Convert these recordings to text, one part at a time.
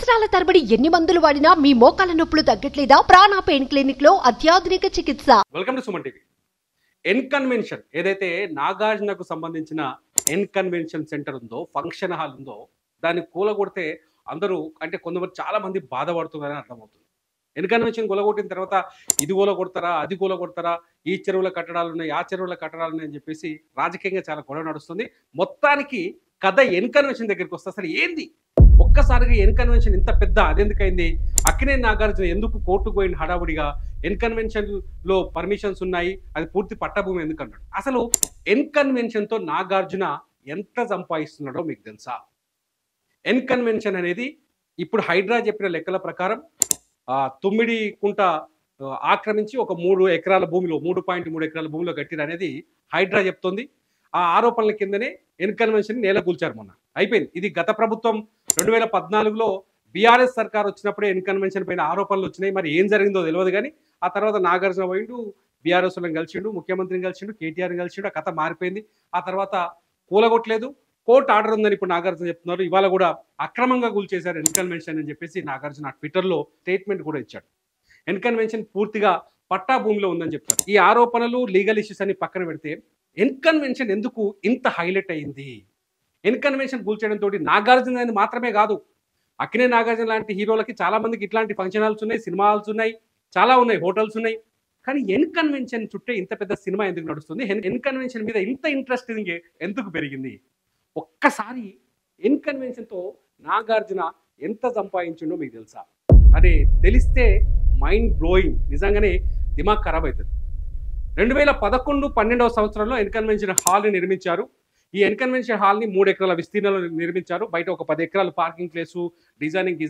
సంవత్సరాల తరబడి ఎన్ని మందులు వాడినా మీ మోకాల నొప్పులు తగ్గట్లేదా? ప్రాణ పెయిన్ క్లినిక్ లో అత్యాధునిక చికిత్స. Welcome to Suman TV. N convention ఏదైతే నాగార్జునకు సంబంధించిన ఎన్ కన్వెన్షన్ సెంటర్ ఉందో, ఫంక్షన్ హాల్ ఉందో, దాన్ని కూలగొడితే అందరూ అంటే కొంతమంది చాలా మంది బాధపడుతున్నారని అర్థమవుతుంది. ఎన్ కన్వెన్షన్ కూలగొట్టిన తర్వాత ఇది కూలగొడతారా, అది కూలగొడతారా, ఈ చెరువుల కట్టడాలు ఉన్నాయి, ఆ చెరువుల కట్టడాలు ఉన్నాయి అని చెప్పేసి రాజకీయంగా చాలా గొడవ నడుస్తుంది. మొత్తానికి కథ ఎన్ కన్వెన్షన్ దగ్గరికి వస్తే అసలు ఏంది ఒక్కసారిగా ఎన్ కన్వెన్షన్ ఇంత పెద్ద అదెందుకైంది? అక్కినేని నాగార్జున ఎందుకు కోర్టుకు పోయిన హడావుడిగా ఎన్ కన్వెన్షన్ లో పర్మిషన్స్ ఉన్నాయి, అది పూర్తి పట్టభూమి ఎందుకు అన్నాడు? అసలు ఎన్ కన్వెన్షన్ తో నాగార్జున ఎంత సంపాదిస్తున్నాడో మీకు తెలుసా? ఎన్ కన్వెన్షన్ అనేది ఇప్పుడు హైడ్రా చెప్పిన లెక్కల ప్రకారం తుమ్మిడి కుంట ఆక్రమించి ఒక 3 ఎకరాల భూమిలో 3.3 ఎకరాల భూమిలో కట్టిరు అనేది హైడ్రా చెప్తోంది. ఆ ఆరోపణల కిందనే ఎన్ కన్వెన్షన్ నేల కూల్చారు. మొన్న అయిపోయింది. ఇది గత ప్రభుత్వం 2014లో బీఆర్ఎస్ సర్కార్ వచ్చినప్పుడే ఎన్ కన్వెన్షన్ పైన ఆరోపణలు వచ్చినాయి. మరి ఏం జరిగిందో తెలియదు కానీ ఆ తర్వాత నాగార్జున పోయిండు, బీఆర్ఎస్లను కలిసిండు, ముఖ్యమంత్రిని కలిసిండు, కేటీఆర్ని కలిసిండు. ఆ కథ మారిపోయింది. ఆ తర్వాత కూలగొట్టలేదు, కోర్టు ఆర్డర్ ఉందని ఇప్పుడు నాగార్జున చెప్తున్నారు. ఇవాళ కూడా అక్రమంగా కూల్చేశారు ఎన్ కన్వెన్షన్ అని చెప్పేసి నాగార్జున ట్విట్టర్లో స్టేట్మెంట్ కూడా ఇచ్చాడు. ఎన్ కన్వెన్షన్ పూర్తిగా పట్టా భూమిలో ఉందని చెప్తారు. ఈ ఆరోపణలు, లీగల్ ఇష్యూస్ అని పక్కన పెడితే ఎన్ కన్వెన్షన్ ఎందుకు ఇంత హైలైట్ అయింది? ఎన్ కన్వెన్షన్ కూల్చేయడంతో నాగార్జున అనేది మాత్రమే కాదు, అక్కినేని నాగార్జున లాంటి హీరోలకి చాలా మందికి ఇట్లాంటి ఫంక్షన్ హాల్స్ ఉన్నాయి, సినిమా హాల్స్ ఉన్నాయి, చాలా ఉన్నాయి, హోటల్స్ ఉన్నాయి. కానీ ఎన్ కన్వెన్షన్ చుట్టే ఇంత పెద్ద సినిమా ఎందుకు నడుస్తుంది? ఎన్ కన్వెన్షన్ మీద ఇంత ఇంట్రెస్టింగ్ ఎందుకు పెరిగింది? ఒక్కసారి ఎన్ కన్వెన్షన్తో నాగార్జున ఎంత సంపాదించిండో మీకు తెలుసా? అదే తెలిస్తే మైండ్ బ్లోయింగ్, నిజంగానే దిమాగ్ ఖరాబ్ అవుతుంది. 2011-12 సంవత్సరంలో ఎన్ కన్వెన్షన్ హాల్ని నిర్మించారు. ఈ ఎన్ కన్వెన్షన్ హాల్ని 3 ఎకరాల విస్తీర్ణంలో నిర్మించారు. బయట ఒక 10 ఎకరాల పార్కింగ్ ప్లేసు, డిజైనింగ్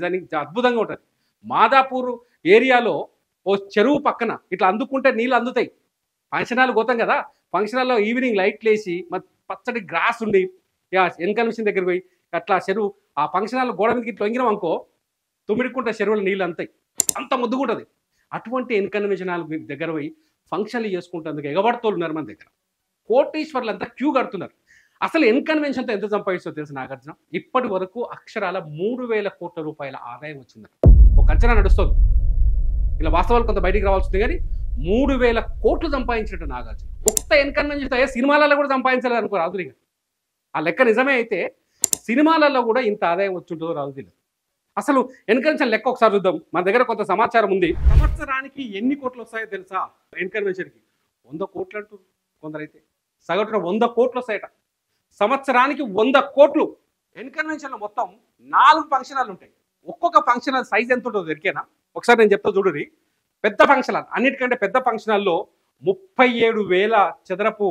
అద్భుతంగా ఉంటుంది. మాదాపూర్ ఏరియాలో ఓ చెరువు పక్కన ఇట్లా అందుకుంటే నీళ్ళు అందుతాయి. ఫంక్షన్ హాల్ పోతాం కదా, ఫంక్షన్ హాల్లో ఈవినింగ్ లైట్లు వేసి పచ్చడి గ్రాస్ ఉండి ఎన్ కన్వెన్షన్ దగ్గర పోయి అట్లా చెరువు ఆ ఫంక్షన్ హాల్ గోడ మీదకి ఇట్లా వంగినాం అనుకో, తుమ్మిడికుంట చెరువుల నీళ్ళు అంతాయి, అంత ముద్దుకుంటుంది. అటువంటి ఎన్ కన్వెన్షన్ హాల్ దగ్గర పోయి ఫంక్షన్లు చేసుకుంటేందుకు ఎగబడుతూ ఉన్నారు మన దగ్గర. కోటీశ్వర్లు అంతా క్యూ కడుతున్నారు. అసలు ఎన్ కన్వెన్షన్తో ఎంత సంపాదిస్తుందో తెలుసు నాగార్జున? ఇప్పటి వరకు అక్షరాల 3,000 కోట్ల రూపాయల ఆదాయం వచ్చిందట. ఒక అంచనా నడుస్తుంది. ఇలా వాస్తవాలు కొంత బయటికి రావాల్సింది కానీ 3,000 కోట్లు సంపాదించినట్టు నాగార్జున. ఒక్క ఎన్ కన్వెన్షన్ సినిమాలలో కూడా సంపాదించాలి అనుకో రాదురిగా. ఆ లెక్క నిజమే అయితే సినిమాలలో కూడా ఇంత ఆదాయం వచ్చుంటుందో రాదు. అసలు ఎన్ కన్వెన్షన్ లెక్క ఒకసారి చూద్దాం. మన దగ్గర కొంత సమాచారం ఉంది. సంవత్సరానికి ఎన్ని కోట్లు వస్తాయో తెలుసా? ఎన్ కన్వెన్షన్కి 100 కోట్లు అంటారు కొందరైతే, సగటున 100 కోట్లు వస్తాయట. సంవత్సరానికి 100 కోట్లు. ఎన్ కన్వెన్షన్లో మొత్తం 4 ఫంక్షన్ హాల్ ఉంటాయి. ఒక్కొక్క ఫంక్షన్ హాల్ సైజ్ ఎంత ఉంటుందో దొరికేనా? ఒకసారి నేను చెప్తా చూడురి. పెద్ద ఫంక్షన్ హాల్, అన్నిటికంటే పెద్ద ఫంక్షన్ హాల్లో 37,000 చదరపు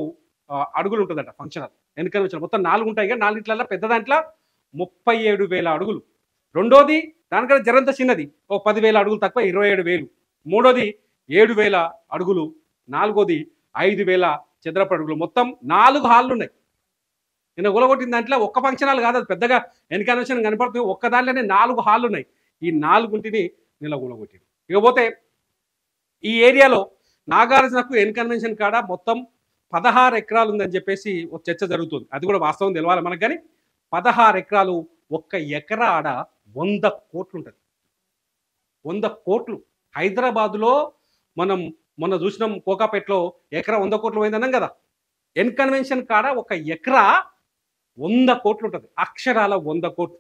అడుగులు ఉంటుందట ఫంక్షన్ హాల్. ఎన్ కన్వెన్షన్ మొత్తం 4 ఉంటాయి కదా, 4 పెద్ద దాంట్లో 37,000 అడుగులు. రెండోది దానికన్నా జరంత చిన్నది, ఒక 10,000 అడుగులు తక్కువ, 27,000. మూడోది 7,000 అడుగులు. నాలుగోది 5,000 చదరపు అడుగులు. మొత్తం 4 హాళ్ళు ఉన్నాయి. నిన్న కూలగొట్టిన దాంట్లో ఒక్క ఫంక్షన్ హాల్ కాదు, అది పెద్దగా ఎన్ కన్వెన్షన్ కనపడుతుంది. ఒక్క దాంట్లోనే 4 హాళ్ళు ఉన్నాయి. ఈ 4 నిన్న కూలగొట్టింది. ఇకపోతే ఈ ఏరియాలో నాగార్జునకు ఎన్ కన్వెన్షన్ కాడ మొత్తం 16 ఎకరాలు ఉందని చెప్పేసి ఒక చర్చ జరుగుతుంది. అది కూడా వాస్తవం తెలవాలి మనకు. కానీ 16 ఎకరాలు, ఒక్క ఎకరా ఆడ 100 కోట్లు ఉంటుంది. 100 కోట్లు. హైదరాబాదులో మనం మొన్న చూసినాం, కోకాపేటలో ఎకరా 100 కోట్లు పోయిందన్నాం కదా. ఎన్ కన్వెన్షన్ కాడ ఒక ఎకరా 100 కోట్లు ఉంటుంది. అక్షరాల 100 కోట్లు.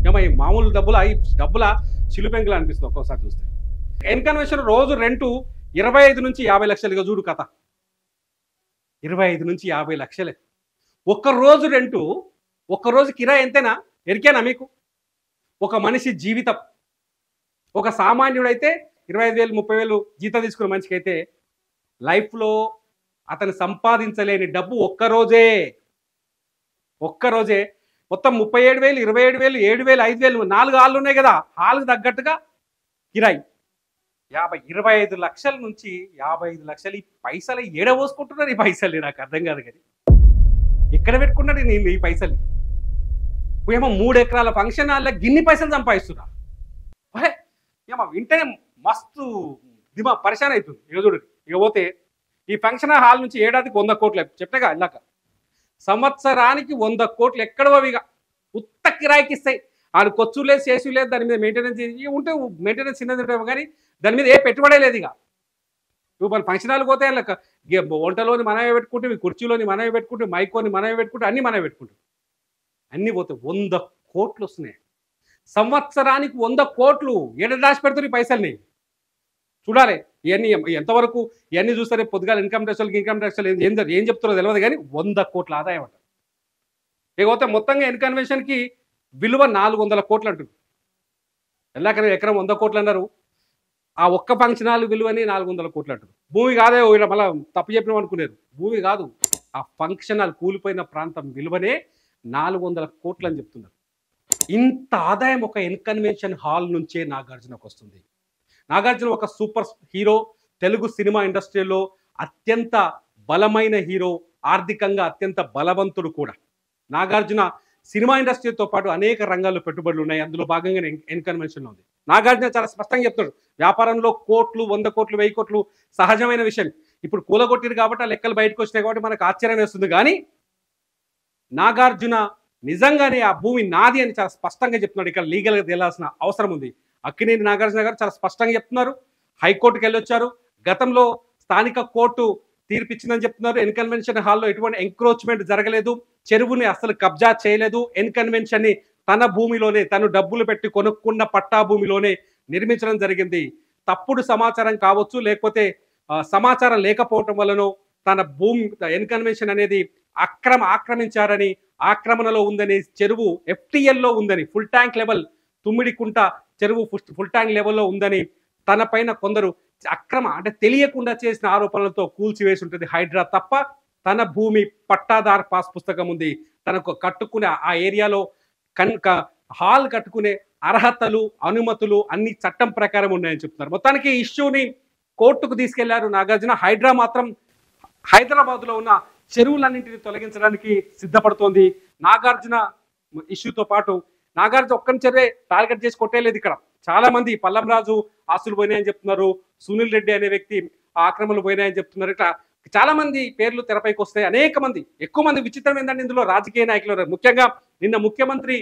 ఏమో ఈ మామూలు డబ్బుల చిలుపెంకులు అనిపిస్తుంది ఒక్కోసారి చూస్తే. ఎన్ కన్వెన్షన్ రోజు రెంటు 25 నుంచి 50 లక్షలు. ఇక చూడు కథ, 25 నుంచి 50 లక్షలే ఒక్కరోజు రెంటు. ఒక్కరోజు కిరాయి ఎంతేనా ఎరికేనా మీకు? ఒక మనిషి జీవితం. ఒక సామాన్యుడైతే 25,000 30,000 జీతం తీసుకున్న మనిషికి అయితే లైఫ్లో అతను సంపాదించలేని డబ్బు ఒక్కరోజే మొత్తం 37,000 27,000 7,000 5,000 4 హాళ్ళు ఉన్నాయి కదా, హాల్కి తగ్గట్టుగా కిరాయి 25 లక్షల నుంచి 55 లక్షలు. ఈ పైసలు ఏడవోసుకుంటున్నారు. ఈ పైసలు నాకు అర్థం కాదు కానీ ఎక్కడ పెట్టుకున్నాడు నేను ఈ పైసలు? ఏమో 3 ఎకరాల ఫంక్షన్ హాల్లో గిన్ని పైసలు సంపాదిస్తున్నా. అరే ఏమో వింటేనే మస్తు దిమా పరిశాన్ అవుతుంది. ఇక చూడు. ఇకపోతే ఈ ఫంక్షన్ హాల్ నుంచి ఏడాదికి 100 కోట్లు చెప్పాగా ఇందాక. సంవత్సరానికి 100 కోట్లు ఎక్కడో ఇక ఉత్త కిరాయికి ఇస్తాయి. ఆడు కొచ్చు లేదు, చేసు లేదు, దాని మీద మెయింటెనెన్స్ ఉంటే మెయింటెనెన్స్ చిన్నది ఉంటాము కానీ దాని మీద ఏ పెట్టుబడే లేదు. ఇక నువ్వు మన ఫంక్షన్ హాల్ పోతే అలా వంటలోని మనమే పెట్టుకుంటే, కుర్చీలోని మనమే పెట్టుకుంటే, మైకోని మనమే పెట్టుకుంటే, అన్నీ మనమే పెట్టుకుంటాం. అన్నీ పోతాయి. 100 కోట్లు వస్తున్నాయి సంవత్సరానికి. 100 కోట్లు ఏడ దాచి పెడుతున్నారు ఈ పైసల్ని చూడాలి. ఇవన్నీ ఎంతవరకు ఇవన్నీ చూస్తే పొద్దుగాల ఇన్కమ్ ట్యాక్స్ ఏం చెప్తారో తెలియదు కానీ 100 కోట్ల ఆదాయం అంట. ఇకపోతే మొత్తంగా ఎన్కన్వెన్షన్కి విలువ 400 కోట్లు అంటుంది. ఎల్లాకనే ఎకరం 100 కోట్లు అన్నారు. ఆ ఒక్క ఫంక్షన్ హాల్ విలువని 400 కోట్లు అంటారు. భూమి కాదే మళ్ళీ తప్పు చెప్పినాం అనుకున్నారు. భూమి కాదు, ఆ ఫంక్షన్ హాల్ కూలిపోయిన ప్రాంతం విలువనే 400 కోట్లు అని చెప్తున్నారు. ఇంత ఆదాయం ఒక ఎన్కన్వెన్షన్ హాల్ నుంచే నాగార్జునకు వస్తుంది. నాగార్జున ఒక సూపర్ హీరో, తెలుగు సినిమా ఇండస్ట్రీలో అత్యంత బలమైన హీరో, ఆర్థికంగా అత్యంత బలవంతుడు కూడా. నాగార్జున సినిమా ఇండస్ట్రీతో పాటు అనేక రంగాల్లో పెట్టుబడులు ఉన్నాయి. అందులో భాగంగా ఎన్కన్వెన్షన్లో ఉంది. నాగార్జున చాలా స్పష్టంగా చెప్తాడు, వ్యాపారంలో కోట్లు, 100 కోట్లు, 1000 కోట్లు సహజమైన విషయం. ఇప్పుడు కూలగొట్టిరు కాబట్టి ఆ లెక్కలు బయటకు వచ్చినాయి కాబట్టి మనకు ఆశ్చర్యం వేస్తుంది. కానీ నాగార్జున నిజంగానే ఆ భూమి నాది అని చాలా స్పష్టంగా చెప్తున్నాడు. ఇక్కడ లీగల్గా తేలాల్సిన అవసరం ఉంది. అక్కినేని నాగార్జున గారు చాలా స్పష్టంగా చెప్తున్నారు. హైకోర్టుకు వెళ్ళొచ్చారు. గతంలో స్థానిక కోర్టు తీర్పిచ్చిందని చెప్తున్నారు. ఎన్కన్వెన్షన్ హాల్లో ఎటువంటి ఎంక్రోచ్మెంట్ జరగలేదు, చెరువుని అసలు కబ్జా చేయలేదు. ఎన్కన్వెన్షన్ ని తన భూమిలోనే, తను డబ్బులు పెట్టి కొనుక్కున్న పట్టా భూమిలోనే నిర్మించడం జరిగింది. తప్పుడు సమాచారం కావచ్చు, లేకపోతే సమాచారం లేకపోవటం వలనో తన భూమి ఎన్కన్వెన్షన్ అనేది ఆక్రమించారని, ఆక్రమణలో ఉందని, చెరువు FTL లో ఉందని, ఫుల్ ట్యాంక్ లెవెల్ తుమ్మిడికుంట చెరువు ఫుల్ ట్యాంక్ లెవెల్లో ఉందని తన పైన కొందరు అంటే తెలియకుండా చేసిన ఆరోపణలతో కూల్చివేసి ఉంటుంది హైడ్రా. తప్ప తన భూమి పట్టాదారు పాస్ పుస్తకం ఉంది. తనకు కట్టుకునే ఆ ఏరియాలో హాల్ కట్టుకునే అర్హతలు, అనుమతులు అన్ని చట్టం ప్రకారం ఉన్నాయని చెప్తున్నారు. మొత్తానికి ఇష్యూని కోర్టుకు తీసుకెళ్లారు నాగార్జున. హైడ్రా మాత్రం హైదరాబాద్లో ఉన్న చెరువులన్నింటినీ తొలగించడానికి సిద్ధపడుతోంది. నాగార్జున ఇష్యూతో పాటు నాగార్జున ఒక్కని చెరువే టార్గెట్ చేసి కొట్టేలేదు. ఇక్కడ చాలా మంది పల్లంరాజు ఆస్తులు పోయినాయని చెప్తున్నారు, సునీల్ రెడ్డి అనే వ్యక్తి ఆక్రమణలు పోయినాయని చెప్తున్నారు. ఇట్లా చాలా మంది పేర్లు తెరపైకి వస్తాయి. అనేక మంది, ఎక్కువ మంది. విచిత్రం ఏంటంటే ఇందులో రాజకీయ నాయకులు. ముఖ్యంగా నిన్న ముఖ్యమంత్రి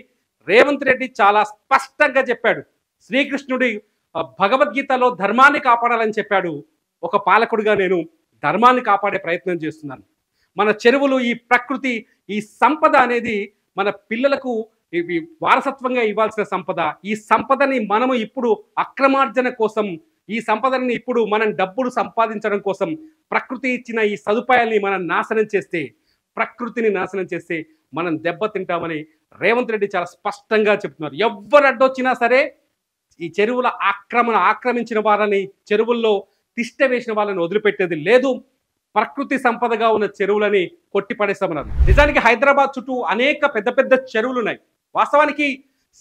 రేవంత్ రెడ్డి చాలా స్పష్టంగా చెప్పాడు, శ్రీకృష్ణుడి భగవద్గీతలో ధర్మాన్ని కాపాడాలని చెప్పాడు. ఒక పాలకుడిగా నేను ధర్మాన్ని కాపాడే ప్రయత్నం చేస్తున్నాను. మన చెరువులు, ఈ ప్రకృతి, ఈ సంపద అనేది మన పిల్లలకు వారసత్వంగా ఇవ్వాల్సిన సంపద. ఈ సంపదని మనము ఇప్పుడు అక్రమార్జన కోసం, ఈ సంపదని ఇప్పుడు మనం డబ్బులు సంపాదించడం కోసం ప్రకృతి ఇచ్చిన ఈ సదుపాయాల్ని మనం నాశనం చేస్తే, ప్రకృతిని నాశనం చేస్తే మనం దెబ్బతింటామని రేవంత్ రెడ్డి చాలా స్పష్టంగా చెప్తున్నారు. ఎవ్వరు అడ్డొచ్చినా సరే ఈ చెరువుల ఆక్రమించిన వాళ్ళని, చెరువుల్లో తిష్ట వేసిన వాళ్ళని వదిలిపెట్టేది లేదు. ప్రకృతి సంపదగా ఉన్న చెరువులని కొట్టిపడేస్తామన్నారు. నిజానికి హైదరాబాద్ చుట్టూ అనేక పెద్ద పెద్ద చెరువులు ఉన్నాయి. వాస్తవానికి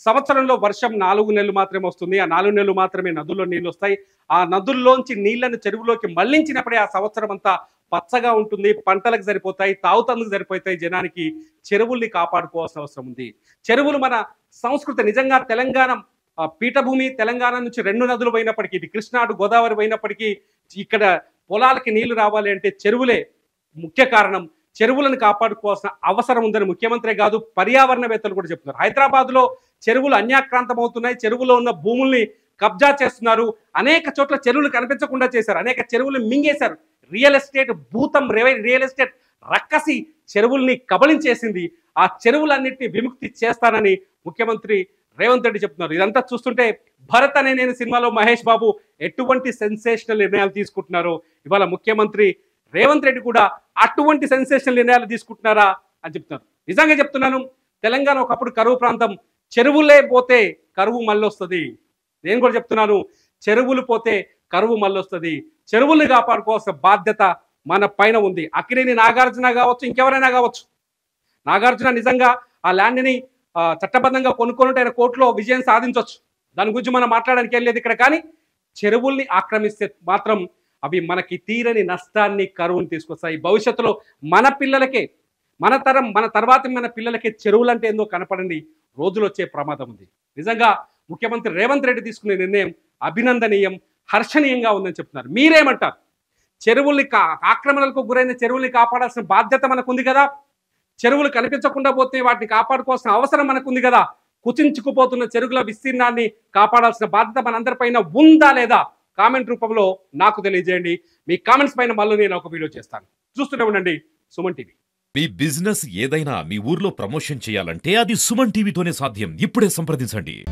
సంవత్సరంలో వర్షం 4 నెలలు మాత్రమే వస్తుంది. ఆ 4 నెలలు మాత్రమే నదుల్లో నీళ్ళు వస్తాయి. ఆ నదుల్లోంచి నీళ్లను చెరువులోకి మళ్లించినప్పుడే ఆ సంవత్సరం అంతా పచ్చగా ఉంటుంది, పంటలకు సరిపోతాయి, తాగుతందుకు సరిపోతాయి. జనానికి చెరువుల్ని కాపాడుకోవాల్సిన అవసరం ఉంది. చెరువులు మన సంస్కృతి. నిజంగా తెలంగాణ పీఠభూమి, తెలంగాణ నుంచి 2 నదులు పోయినప్పటికీ, ఇటు కృష్ణా అటు గోదావరి పోయినప్పటికీ ఇక్కడ పొలాలకి నీళ్లు రావాలి అంటే చెరువులే ముఖ్య కారణం. చెరువులను కాపాడుకోవాల్సిన అవసరం ఉందని ముఖ్యమంత్రి కాదు, పర్యావరణవేత్తలు కూడా చెప్తున్నారు. హైదరాబాద్లో చెరువులు అన్యాక్రాంతం అవుతున్నాయి. చెరువులో ఉన్న భూముల్ని కబ్జా చేస్తున్నారు. అనేక చోట్ల చెరువులు కనిపించకుండా చేశారు. అనేక చెరువులు మింగేశారు. రియల్ ఎస్టేట్ భూతం, రియల్ ఎస్టేట్ రక్కసి చెరువుల్ని కబళించేసింది. ఆ చెరువులన్నింటినీ విముక్తి చేస్తానని ముఖ్యమంత్రి రేవంత్ రెడ్డి చెప్తున్నారు. ఇదంతా చూస్తుంటే భరత్ అనే నేను సినిమాలో మహేష్ బాబు ఎటువంటి సెన్సేషనల్ నిర్ణయాలు తీసుకుంటున్నారో, ఇవాళ ముఖ్యమంత్రి రేవంత్ రెడ్డి కూడా అటువంటి సెన్సేషనల్ నిర్ణయాలు తీసుకుంటున్నారా అని చెప్తున్నారు. నిజంగా చెప్తున్నాను, తెలంగాణ ఒకప్పుడు కరువు ప్రాంతం. చెరువులే పోతే కరువు మళ్ళొస్తుంది. నేను కూడా చెప్తున్నాను, చెరువులు పోతే కరువు మళ్ళొస్తుంది. చెరువుల్ని కాపాడుకోవాల్సిన బాధ్యత మన పైన ఉంది. అక్కినేని నాగార్జున కావచ్చు, ఇంకెవరైనా కావచ్చు. నాగార్జున నిజంగా ఆ ల్యాండ్ని చట్టబద్ధంగా కొనుక్కొని ఆయన కోర్టులో విజయం సాధించవచ్చు. దాని గురించి మనం మాట్లాడడానికి వెళ్ళలేదు ఇక్కడ. కానీ చెరువుల్ని ఆక్రమిస్తే మాత్రం అవి మనకి తీరని నష్టాన్ని, కరువుని తీసుకొస్తాయి. భవిష్యత్తులో మన పిల్లలకే, మన తర్వాత మన పిల్లలకే చెరువులు అంటే ఏందో కనపడండి రోజులు వచ్చే ప్రమాదం ఉంది. నిజంగా ముఖ్యమంత్రి రేవంత్ రెడ్డి తీసుకునే నిర్ణయం అభినందనీయం, హర్షణీయంగా ఉందని చెప్తున్నారు. మీరేమంటారు? చెరువుల్ని ఆక్రమణలకు గురైన చెరువుల్ని కాపాడాల్సిన బాధ్యత మనకుంది కదా. చెరువులు కనిపించకుండా పోతే వాటిని కాపాడుకోవాల్సిన అవసరం మనకుంది కదా. కుచించుకుపోతున్న చెరువుల విస్తీర్ణాన్ని కాపాడాల్సిన బాధ్యత మనందరిపైన ఉందా లేదా కామెంట్ రూపంలో నాకు తెలియజేయండి. మీ కామెంట్స్ పైన మళ్ళీ నేను ఒక వీడియో చేస్తాను. చూస్తూనే ఉండండి సుమన్ టీవీ. మీ బిజినెస్ ఏదైనా మీ ఊర్లో ప్రమోషన్ చేయాలంటే అది సుమన్ టీవీతోనే సాధ్యం. ఇప్పుడే సంప్రదించండి.